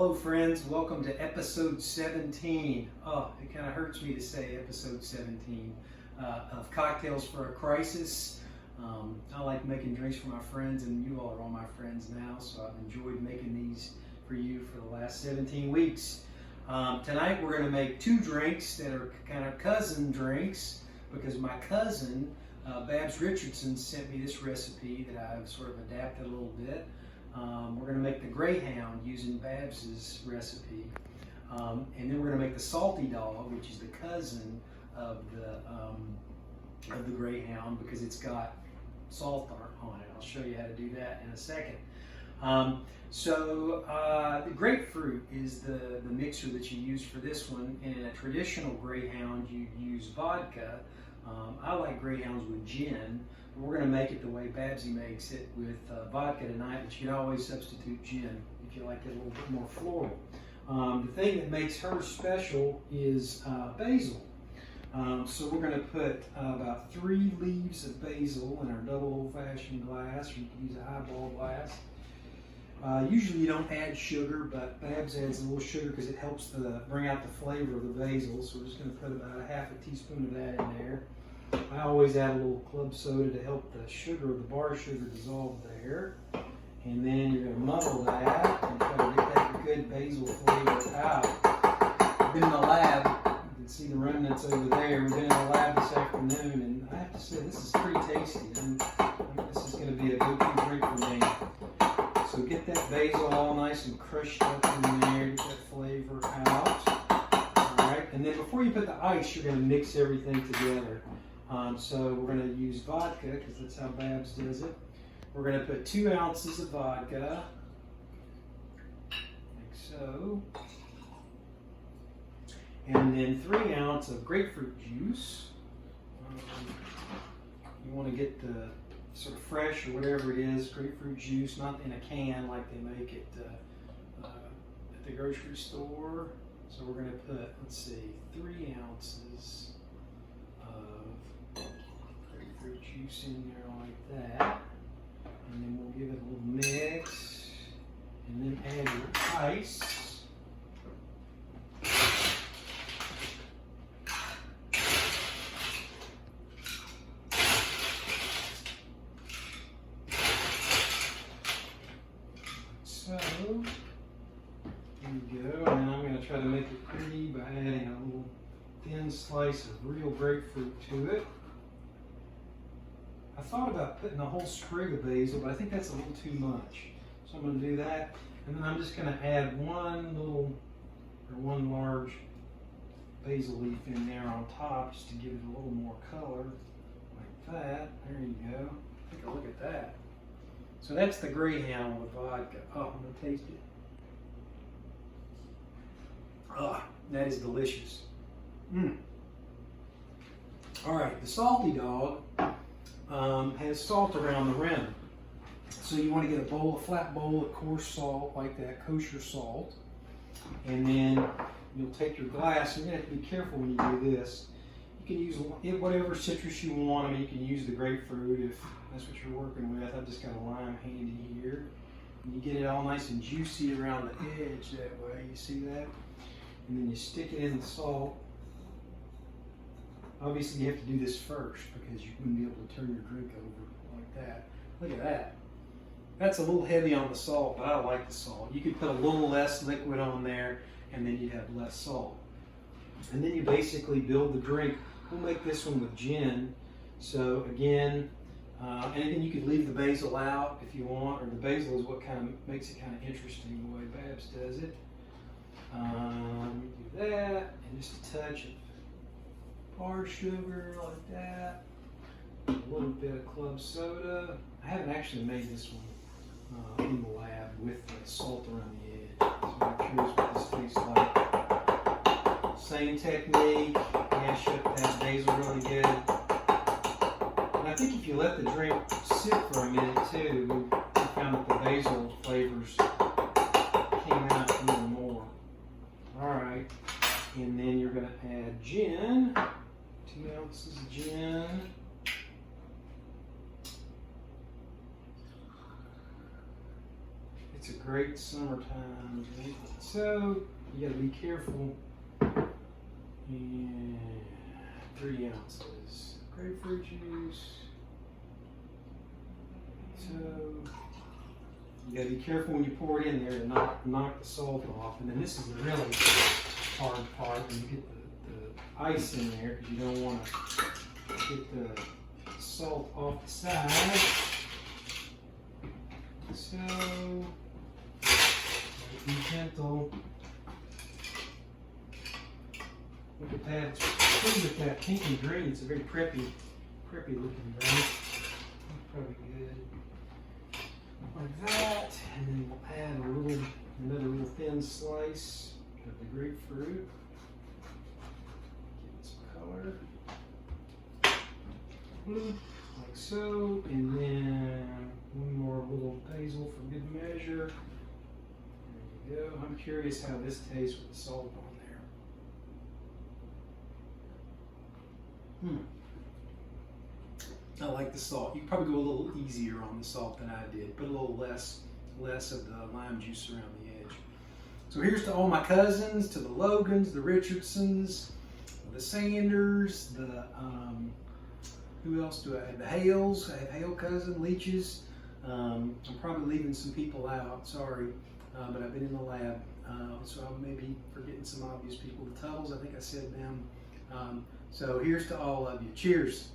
Hello friends, welcome to episode 17. Oh, it kind of hurts me to say episode 17 of Cocktails for a Crisis. I like making drinks for my friends, and you all are all my friends now, so I've enjoyed making these for you for the last 17 weeks. Tonight we're going to make two drinks that are kind of cousin drinks, because my cousin, Babs Richardson, sent me this recipe that I've sort of adapted a little bit. We're going to make the Greyhound using Babs's recipe, and then we're going to make the Salty Dog, which is the cousin of the Greyhound, because it's got salt on it. I'll show you how to do that in a second. The grapefruit is the mixer that you use for this one. In a traditional Greyhound, you use vodka. I like Greyhounds with gin. We're going to make it the way Babsy makes it with vodka tonight, but you can always substitute gin if you like it a little bit more floral. The thing that makes her special is basil. So we're going to put about 3 leaves of basil in our double old-fashioned glass, or you can use a highball glass. Usually you don't add sugar, but Babs adds a little sugar because it helps bring out the flavor of the basil. So we're just going to put about a half a teaspoon of that in there. I always add a little club soda to help the sugar, the bar sugar, dissolve there. And then you're going to muddle that and try to get that good basil flavor out. I've been in the lab. You can see the remnants over there. We've been in the lab this afternoon, and I have to say this is pretty tasty. I think this is going to be a go-to drink for me. So get that basil all nice and crushed up in there. Get that flavor out. All right. And then before you put the ice, you're going to mix everything together. So we're going to use vodka, because that's how Babs does it. We're going to put 2 ounces of vodka, like so. And then 3 ounces of grapefruit juice. You want to get the sort of fresh or whatever it is, grapefruit juice, not in a can like they make it at the grocery store. So we're going to put, let's see, 3 ounces of grapefruit juice in there like that. And then we'll give it a little mix. And then add your ice. So, there you go, and I'm going to try to make it pretty by adding a little thin slice of real grapefruit to it. I thought about putting a whole sprig of basil, but I think that's a little too much. So I'm going to do that, and then I'm just going to add one large basil leaf in there on top, just to give it a little more color, like that. There you go. Take a look at that. So that's the Greyhound with vodka. Oh, I'm going to taste it. Ah, that is delicious. All right, the Salty Dog has salt around the rim. So you want to get a flat bowl of coarse salt, like that, kosher salt. And then you'll take your glass. You're going to have to be careful when you do this. You can use whatever citrus you want. I mean, you can use the grapefruit if that's what you're working with. I've just got a lime handy here. And you get it all nice and juicy around the edge that way. You see that? And then you stick it in the salt. Obviously, you have to do this first, because you wouldn't be able to turn your drink over like that. Look at that. That's a little heavy on the salt, but I like the salt. You could put a little less liquid on there, and then you'd have less salt. And then you basically build the drink. We'll make this one with gin. So again, and then you could leave the basil out if you want, or the basil is what kind of makes it kind of interesting the way Babs does it. Do that, and just a touch of bar sugar like that. A little bit of club soda. I haven't actually made this one in the lab with the salt around the edge, so I'm curious what this tastes like. Same technique, mash up that basil really good. And I think if you let the drink sit for a minute too, we found that the basil flavors came out even more. Alright, and then you're going to add gin, 2 ounces of gin. It's a great summertime drink. So you got to be careful. And 3 ounces grapefruit juice. So you got to be careful when you pour it in there to knock the salt off. And then this is the really hard part when you get the ice in there, because you don't want to get the salt off the side. So be gentle. Look at that. It's pretty with that pink and green. It's a very preppy looking drink. Probably good. Like that. And then we'll add another little thin slice of the grapefruit. Give it some color. Like so. And then one more little basil for good measure. There you go. I'm curious how this tastes with the salt on there. I like the salt. You can probably go a little easier on the salt than I did. Put a little less of the lime juice around the edge. So here's to all my cousins, to the Logans, the Richardsons, the Sanders, the who else do I have? The Hales. I have Hale cousin, Leaches. I'm probably leaving some people out. Sorry, but I've been in the lab, so I may be forgetting some obvious people. The Tuttles, I think I said them. So here's to all of you. Cheers.